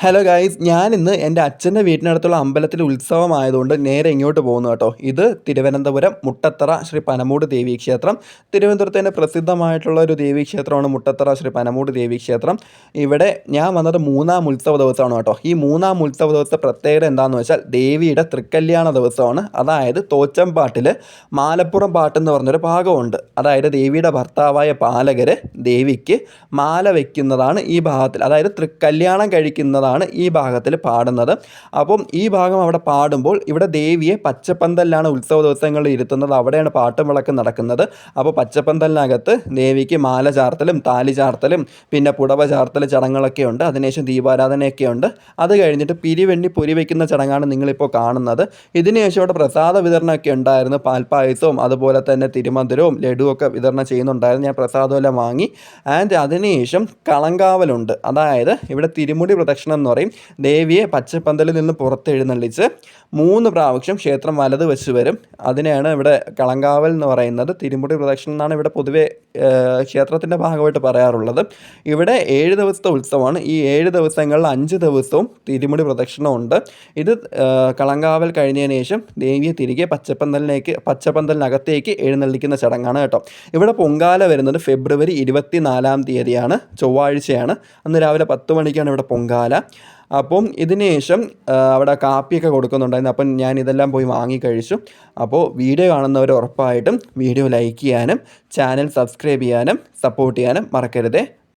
Hello guys, ഞാനിന്ന് എൻ്റെ അച്ഛൻ്റെ വീട്ടിനടുത്തുള്ള അമ്പലത്തിൽ ഉത്സവമായതുകൊണ്ട് നേരെ ഇങ്ങോട്ട് പോകുന്നു കേട്ടോ. ഇത് തിരുവനന്തപുരം മുട്ടത്തറ ശ്രീ പനമൂട് ദേവീക്ഷേത്രം. തിരുവനന്തപുരത്ത് തന്നെ പ്രസിദ്ധമായിട്ടുള്ള ഒരു ദേവീക്ഷേത്രമാണ് മുട്ടത്തറ ശ്രീ പനമൂട് ദേവീക്ഷേത്രം. ഇവിടെ ഞാൻ വന്നത് മൂന്നാം ഉത്സവ ദിവസമാണ് കേട്ടോ. ഈ മൂന്നാം ഉത്സവ ദിവസത്തെ പ്രത്യേകത എന്താണെന്ന് വെച്ചാൽ ദേവിയുടെ തൃക്കല്യാണ ദിവസമാണ്. അതായത് തോച്ചമ്പാട്ടിൽ മാലപ്പുറം പാട്ടെന്ന് പറഞ്ഞൊരു ഭാഗമുണ്ട്. അതായത് ദേവിയുടെ ഭർത്താവായ പാലകർ ദേവിക്ക് മാല വയ്ക്കുന്നതാണ് ഈ ഭാഗത്തിൽ, അതായത് തൃക്കല്യാണം കഴിക്കുന്നതാണ് ഈ ഭാഗത്തിൽ പാടുന്നത്. അപ്പം ഈ ഭാഗം അവിടെ പാടുമ്പോൾ ഇവിടെ ദേവിയെ പച്ചപ്പന്തലിലാണ് ഉത്സവ ദിവസങ്ങളിൽ ഇരുത്തുന്നത്. അവിടെയാണ് പാട്ടും വിളക്കും നടക്കുന്നത്. അപ്പോൾ പച്ചപ്പന്തലിനകത്ത് ദേവിക്ക് മാല ചാർത്തലും താലി ചാർത്തലും പിന്നെ പുടവ ചാർത്തൽ ചടങ്ങുകളൊക്കെ ഉണ്ട്. അതിനുശേഷം ദീപാരാധനയൊക്കെ ഉണ്ട്. അത് കഴിഞ്ഞിട്ട് പിരിവെണ്ണി പൊരി വയ്ക്കുന്ന ചടങ്ങാണ് നിങ്ങളിപ്പോൾ കാണുന്നത്. ഇതിനുശേഷം ഇവിടെ പ്രസാദ വിതരണമൊക്കെ ഉണ്ടായിരുന്നു. പാൽപ്പായസവും അതുപോലെ തന്നെ തിരുമധുരവും ലഡുവൊക്കെ വിതരണം ചെയ്യുന്നുണ്ടായിരുന്നു. ഞാൻ പ്രസാദമെല്ലാം വാങ്ങി. ആൻഡ് അതിനുശേഷം കളങ്കാവലുണ്ട്. അതായത് ഇവിടെ തിരുമുടി പ്രദക്ഷിണം എന്ന് പറയും. ദേവിയെ പച്ചപ്പന്തലിൽ നിന്ന് പുറത്തെഴുന്നള്ളിച്ച് 3 പ്രാവശ്യം ക്ഷേത്രം വലത് വെച്ച് വരും. അതിനെയാണ് ഇവിടെ കളങ്കാവൽ എന്ന് പറയുന്നത്. തിരുമുടി പ്രദക്ഷിണം എന്നാണ് ഇവിടെ പൊതുവെ ക്ഷേത്രത്തിൻ്റെ ഭാഗമായിട്ട് പറയാറുള്ളത്. ഇവിടെ 7 ദിവസത്തെ ഉത്സവമാണ്. ഈ 7 ദിവസങ്ങളിൽ 5 ദിവസവും തിരുമുടി പ്രദക്ഷിണമുണ്ട്. ഇത് കളങ്കാവൽ കഴിഞ്ഞതിന് ശേഷം ദേവിയെ തിരികെ പച്ചപ്പന്തലിനകത്തേക്ക് എഴുന്നള്ളിക്കുന്ന ചടങ്ങാണ് കേട്ടോ. ഇവിടെ പൊങ്കാല വരുന്നത് ഫെബ്രുവരി 24 തീയതിയാണ്, ചൊവ്വാഴ്ചയാണ്. അന്ന് രാവിലെ 10 മണിക്കാണ് ഇവിടെ പൊങ്കാല. അപ്പം ഇതിന് ശേഷം അവിടെ കാപ്പിയൊക്കെ കൊടുക്കുന്നുണ്ടായിരുന്നു. അപ്പം ഞാൻ ഇതെല്ലാം പോയി വാങ്ങി കഴിച്ചു. അപ്പോൾ വീഡിയോ കാണുന്നവർ ഉറപ്പായിട്ടും വീഡിയോ ലൈക്ക് ചെയ്യാനും ചാനൽ സബ്സ്ക്രൈബ് ചെയ്യാനും സപ്പോർട്ട് ചെയ്യാനും മറക്കരുതേ.